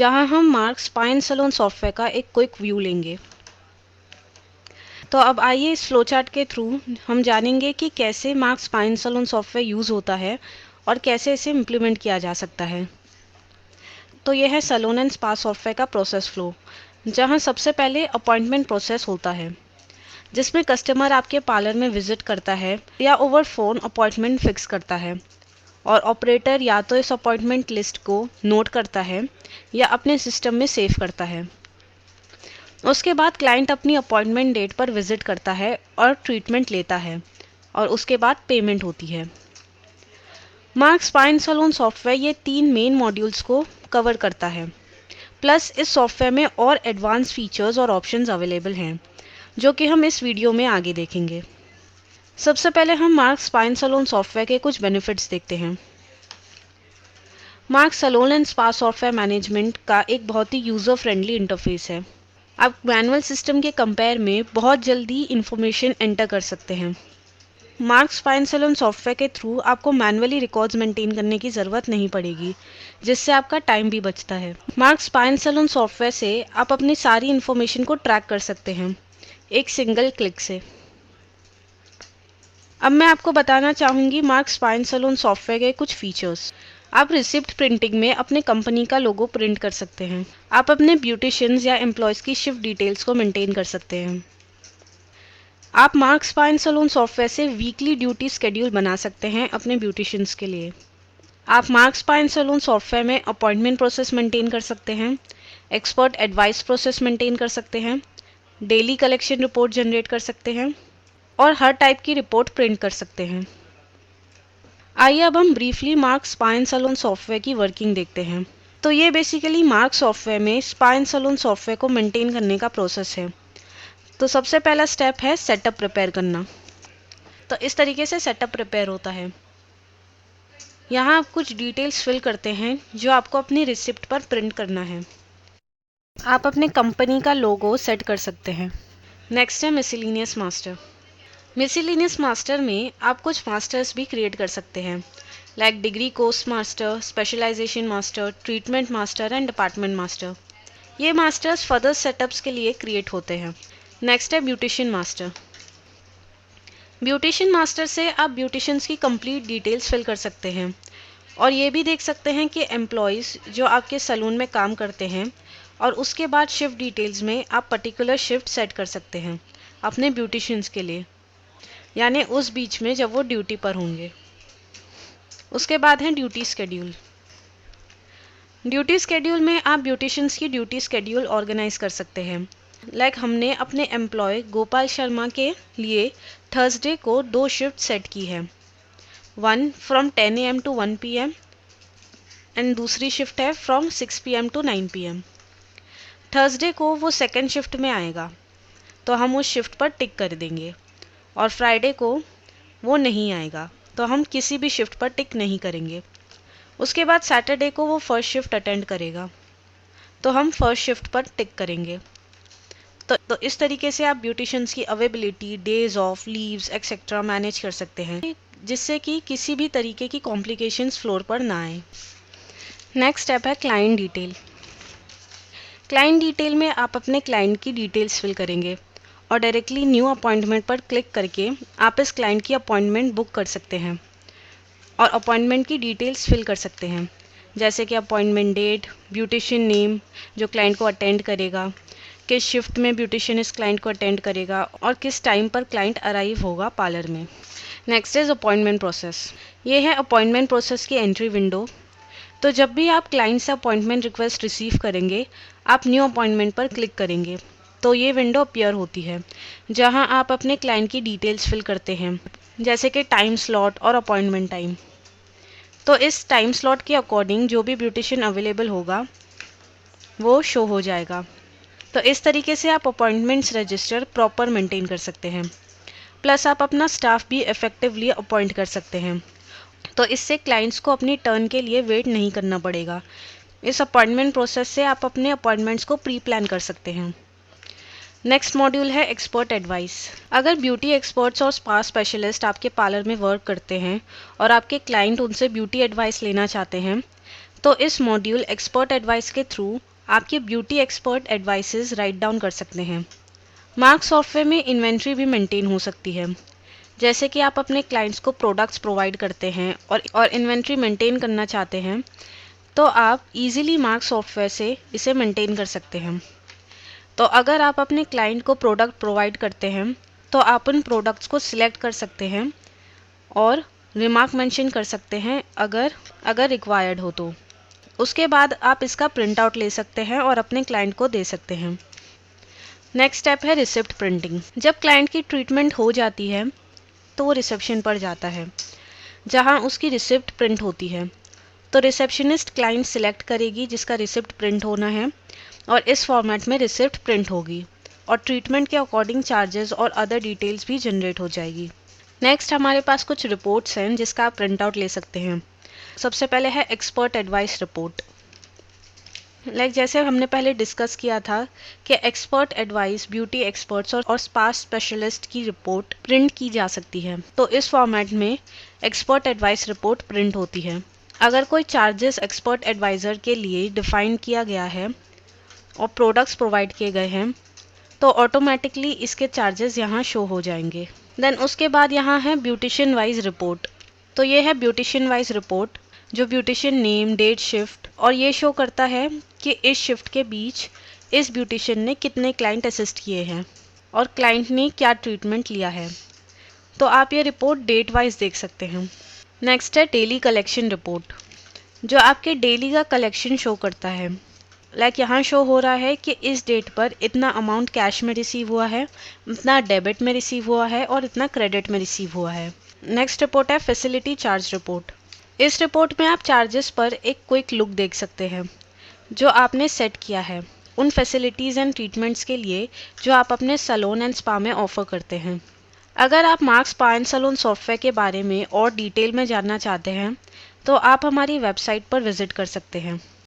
जहां हम Marks spa and salon software का एक क्विक व्यू लेंगे। तो अब आइए इस फ्लो चार्ट के थ्रू हम जानेंगे कि कैसे Marks spa and salon software use होता है और कैसे इसे इम्प्लीमेंट किया जा सकता है। तो यह है सैलून एंड स्पा सॉफ्टवेयर का प्रोसेस फ्लो, जहां सबसे पहले अपॉइंटमेंट प्रोसेस होता है, जिसमें कस्टमर आपके पार्लर में विजिट करता है या ओवर फोन अपॉइंटमेंट फिक्स करता है और ऑपरेटर या तो इस अपॉइंटमेंट लिस्ट को नोट करता है या अपने सिस्टम में सेव करता है। उसके बाद क्लाइंट अपनी अपॉइंटमेंट डेट पर विजिट करता है और ट्रीटमेंट लेता है और उसके बाद पेमेंट होती है। Marks spa and salon software ये 3 मेन मॉड्यूल्स को कवर करता है। प्लस इस सॉफ्टवेयर में और एडवांस फीचर्स और ऑप्शंस अवेलेबल हैं, जो कि हम इस वीडियो में आगे देखेंगे। सबसे पहले हम Marks spa and salon software के कुछ बेनिफिट्स देखते हैं। Marks salon and spa software management का एक बहुत ही यूज़र फ्रेंडली इंटरफेस है। आप मैनुअल सिस्टम के कंपेयर में बहुत जल्दी इंफॉर्मेशन एंटर कर सकते हैं। Marks spa and salon software के थ्रू आपको मैनुअली रिकॉर्ड्स मेंटेन करने की ज़रूरत नहीं पड़ेगी, जिससे आपका टाइम भी बचता है। Marks spa and salon software से आप अपनी सारी इन्फॉर्मेशन को ट्रैक कर सकते हैं एक सिंगल क्लिक से। अब मैं आपको बताना चाहूँगी Marks spa and salon software के कुछ फीचर्स। आप रिसिप्ट प्रिंटिंग में अपने कंपनी का लोगो प्रिंट कर सकते हैं। आप अपने ब्यूटिशियंस या एम्प्लॉयज़ की शिफ्ट डिटेल्स को मेंटेन कर सकते हैं। आप Marks spa and salon software से वीकली ड्यूटी शेड्यूल बना सकते हैं अपने ब्यूटिशियंस के लिए। आप Marks spa and salon software में अपॉइंटमेंट प्रोसेस मेंटेन कर सकते हैं, एक्सपर्ट एडवाइस प्रोसेस मेंटेन कर सकते हैं, डेली कलेक्शन रिपोर्ट जनरेट कर सकते हैं और हर टाइप की रिपोर्ट प्रिंट कर सकते हैं। आइए अब हम briefly Marks spa and salon software की वर्किंग देखते हैं। तो ये बेसिकली मार्क्स सॉफ्टवेयर में स्पा एंड सैलून सॉफ्टवेयर को मेंटेन करने का प्रोसेस है। तो सबसे पहला स्टेप है सेटअप प्रिपेयर करना। तो इस तरीके से सेटअप प्रिपेयर होता है। यहाँ आप कुछ डिटेल्स फिल करते हैं जो आपको अपनी रिसिप्ट पर प्रिंट करना है। आप अपने कंपनी का लोगो सेट कर सकते हैं। नेक्स्ट है मिसलेनियस मास्टर। मिसलेनियस मास्टर में आप कुछ मास्टर्स भी क्रिएट कर सकते हैं, like degree course master, specialization master, treatment master and department master. ये मास्टर्स फर्दर सेटअप्स के लिए क्रिएट होते हैं। नेक्स्ट है ब्यूटिशियन मास्टर। ब्यूटिशियन मास्टर से आप ब्यूटिशियंस की कंप्लीट डिटेल्स फिल कर सकते हैं और ये भी देख सकते हैं कि एम्प्लॉयज़ जो आपके सैलून में काम करते हैं, और उसके बाद शिफ्ट डिटेल्स में आप पर्टिकुलर शिफ्ट सेट कर सकते हैं अपने ब्यूटिशियंस के लिए, यानी उस बीच में जब वो ड्यूटी पर होंगे। उसके बाद है ड्यूटी स्केड्यूल। ड्यूटी स्केड्यूल में आप ब्यूटिशियंस की ड्यूटी स्केड्यूल ऑर्गेनाइज कर सकते हैं। लाइक हमने अपने एम्प्लॉय गोपाल शर्मा के लिए थर्सडे को 2 शिफ्ट सेट की है, 1 from 10 AM to 1 PM and दूसरी शिफ्ट है from 6 PM to 9 PM। Thursday को वो सेकेंड शिफ्ट में आएगा, तो हम उस शिफ्ट पर टिक कर देंगे, और फ्राइडे को वो नहीं आएगा, तो हम किसी भी शिफ्ट पर टिक नहीं करेंगे। उसके बाद सैटरडे को वो फर्स्ट शिफ्ट अटेंड करेगा, तो हम फर्स्ट शिफ्ट पर टिक करेंगे। तो इस तरीके से आप ब्यूटिशियंस की availability, days of, leaves etcetera manage कर सकते हैं, जिससे कि किसी भी तरीके की कॉम्प्लिकेशंस फ्लोर पर ना आए। नेक्स्ट स्टेप है क्लाइंट डिटेल। क्लाइंट डिटेल में आप अपने क्लाइंट की डिटेल्स फिल करेंगे और डायरेक्टली न्यू अपॉइंटमेंट पर क्लिक करके आप इस क्लाइंट की अपॉइंटमेंट बुक कर सकते हैं और अपॉइंटमेंट की डिटेल्स फिल कर सकते हैं, जैसे कि अपॉइंटमेंट डेट, ब्यूटिशियन नेम जो क्लाइंट को अटेंड करेगा, किस शिफ्ट में ब्यूटिशियन इस क्लाइंट को अटेंड करेगा और किस टाइम पर क्लाइंट अराइव होगा पार्लर में। Next is appointment process. ये है अपॉइंटमेंट प्रोसेस की एंट्री विंडो। तो जब भी आप क्लाइंट से अपॉइंटमेंट रिक्वेस्ट रिसीव करेंगे, आप न्यू अपॉइंटमेंट पर क्लिक करेंगे तो ये विंडो अपीयर होती है, जहां आप अपने क्लाइंट की डिटेल्स फिल करते हैं, जैसे कि टाइम स्लॉट और अपॉइंटमेंट टाइम। तो इस टाइम स्लॉट के अकॉर्डिंग जो भी ब्यूटिशियन अवेलेबल होगा वो शो हो जाएगा। तो इस तरीके से आप अपॉइंटमेंट्स रजिस्टर प्रॉपर मेंटेन कर सकते हैं। प्लस आप अपना स्टाफ भी इफ़ेक्टिवली अपॉइंट कर सकते हैं, तो इससे क्लाइंट्स को अपनी टर्न के लिए वेट नहीं करना पड़ेगा। इस अपॉइंटमेंट प्रोसेस से आप अपने अपॉइंटमेंट्स को प्री प्लान कर सकते हैं। नेक्स्ट मॉड्यूल है एक्सपर्ट एडवाइस। अगर ब्यूटी एक्सपर्ट्स और स्पा स्पेशलिस्ट आपके पार्लर में वर्क करते हैं और आपके क्लाइंट उनसे ब्यूटी एडवाइस लेना चाहते हैं, तो इस मॉड्यूल एक्सपर्ट एडवाइस के थ्रू आपके beauty expert advices write down कर सकते हैं। मार्क सॉफ्टवेयर में इन्वेंट्री भी मेंटेन हो सकती है। जैसे कि आप अपने क्लाइंट्स को प्रोडक्ट्स प्रोवाइड करते हैं और इन्वेंट्री मेंटेन करना चाहते हैं, तो आप इजीली मार्क सॉफ्टवेयर से इसे मेंटेन कर सकते हैं। तो अगर आप अपने क्लाइंट को प्रोडक्ट प्रोवाइड करते हैं, तो आप उन प्रोडक्ट्स को सिलेक्ट कर सकते हैं और रिमार्क मेंशन कर सकते हैं अगर रिक्वायर्ड हो तो। उसके बाद आप इसका प्रिंट आउट ले सकते हैं और अपने क्लाइंट को दे सकते हैं। नेक्स्ट स्टेप है रिसिप्ट प्रिंटिंग। जब क्लाइंट की ट्रीटमेंट हो जाती है तो वो रिसेप्शन पर जाता है जहां उसकी रिसिप्ट प्रिंट होती है। तो रिसेप्शनिस्ट क्लाइंट सिलेक्ट करेगी जिसका रिसिप्ट प्रिंट होना है और इस फॉर्मेट में रिसिप्ट प्रिंट होगी और ट्रीटमेंट के अकॉर्डिंग चार्जेस और अदर डिटेल्स भी जनरेट हो जाएगी। नेक्स्ट हमारे पास कुछ रिपोर्ट्स हैं जिसका आप प्रिंट आउट ले सकते हैं। सबसे पहले है एक्सपर्ट एडवाइस रिपोर्ट। जैसे हमने पहले डिस्कस किया था कि एक्सपर्ट एडवाइस ब्यूटी एक्सपर्ट्स और स्पा स्पेशलिस्ट की रिपोर्ट प्रिंट की जा सकती है। तो इस फॉर्मेट में एक्सपर्ट एडवाइस रिपोर्ट प्रिंट होती है। अगर कोई चार्जेस एक्सपर्ट एडवाइज़र के लिए डिफाइन किया गया है और प्रोडक्ट्स प्रोवाइड किए गए हैं, तो ऑटोमेटिकली इसके चार्जेस यहाँ शो हो जाएंगे। देन उसके बाद यहाँ है ब्यूटिशियन वाइज रिपोर्ट। तो ये है ब्यूटिशियन वाइज रिपोर्ट जो ब्यूटिशियन नेम, डेट, शिफ्ट और ये शो करता है कि इस शिफ्ट के बीच इस ब्यूटिशियन ने कितने क्लाइंट असिस्ट किए हैं और क्लाइंट ने क्या ट्रीटमेंट लिया है। तो आप ये रिपोर्ट डेट वाइज देख सकते हैं। नेक्स्ट है डेली कलेक्शन रिपोर्ट जो आपके डेली का कलेक्शन शो करता है। यहाँ शो हो रहा है कि इस डेट पर इतना अमाउंट कैश में रिसीव हुआ है, इतना डेबिट में रिसीव हुआ है और इतना क्रेडिट में रिसीव हुआ है। नेक्स्ट रिपोर्ट है फैसिलिटी चार्ज रिपोर्ट। इस रिपोर्ट में आप चार्जेस पर एक क्विक लुक देख सकते हैं जो आपने सेट किया है उन फैसिलिटीज़ एंड ट्रीटमेंट्स के लिए जो आप अपने सैलून एंड स्पा में ऑफर करते हैं। अगर आप Mark spa and salon software के बारे में और डिटेल में जानना चाहते हैं तो आप हमारी वेबसाइट पर विजिट कर सकते हैं।